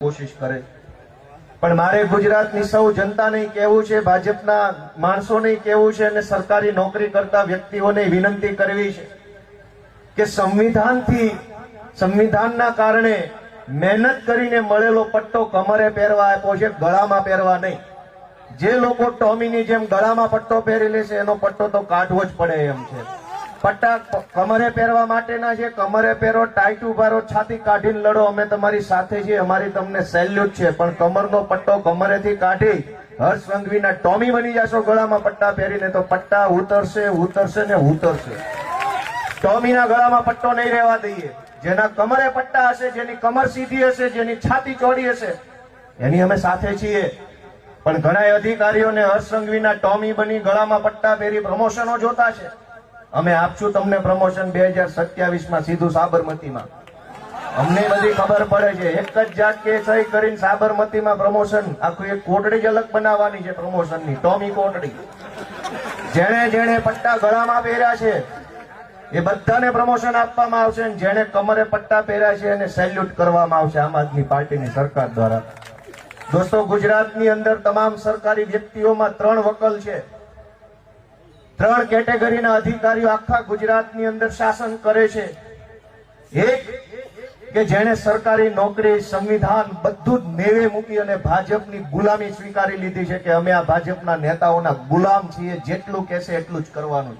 કોશિશ કરે। પણ મારે ગુજરાતની સૌ જનતાને કહેવું છે, ભાજપના માણસોને કહેવું છે અને સરકારી નોકરી કરતા વ્યક્તિઓને વિનંતી કરવી છે કે સંવિધાનના કારણે મહેનત કરીને મળેલો પટ્ટો કમરે પહેરવા આપ્યો છે, ગળામાં પહેરવા નહીં। જે લોકો ટોમીની જેમ ગળામાં પટ્ટો પહેરી લેશે એનો પટ્ટો તો કાઢવો જ પડે એમ છે। પટ્ટા કમરે પહેરવા માટેના છે, કમરે પહેરો, ટાઈટ ઉભારો, છાતી કાઢીને લડો, અમે તમારી સાથે છીએ, અમારી તમને સેલ્યુટ છે। પણ કમરનો પટ્ટો કમરેથી કાઢી હર્ષ સંઘવીના ટોમી બની જશો ગળામાં પટ્ટા પહેરીને તો પટ્ટા ઉતરશે ને ઉતરશે। ટોમીના ગળામાં પટ્ટો નહીં રહેવા દઈએ। જેના કમરે પટ્ટા હશે, જેની કમર સીધી હશે, જેની છાતી ચોડી હશે એની અમે સાથે છીએ। પણ ઘણા અધિકારીઓને હર્ષ સંઘવીના ટોમી બની ગળામાં પટ્ટા પહેરી પ્રમોશનો જોતા છે। અમે આપશું તમને પ્રમોશન 2027માં સીધું સાબરમતીમાં। અમને બધી ખબર પડે છે, એક જ ઝાટકે સહી કરીને સાબરમતીમાં પ્રમોશન, આખું એક કોટડી જ અલગ બનાવવાની છે પ્રમોશનની, ટોમી કોટડી। જેણે પટ્ટા ગળામાં પહેર્યા છે એ બધાને પ્રમોશન આપવામાં આવશે અને જેણે કમરે પટ્ટા પહેર્યા છે એને સેલ્યુટ કરવામાં આવશે આમ આદમી પાર્ટીની સરકાર દ્વારા। દોસ્તો, ગુજરાતની અંદર તમામ સરકારી વ્યક્તિઓમાં 3 વકલ છે, 3 કેટેગરીના અધિકારીઓ આખા ગુજરાતની અંદર શાસન કરે છે। એક કે જેણે સરકારી નોકરી, સંવિધાન બધું જ નેવે મૂકી અને ભાજપની ગુલામી સ્વીકારી લીધી છે કે અમે આ ભાજપના નેતાઓના ગુલામ છીએ, જેટલું કહેશે એટલું જ કરવાનું।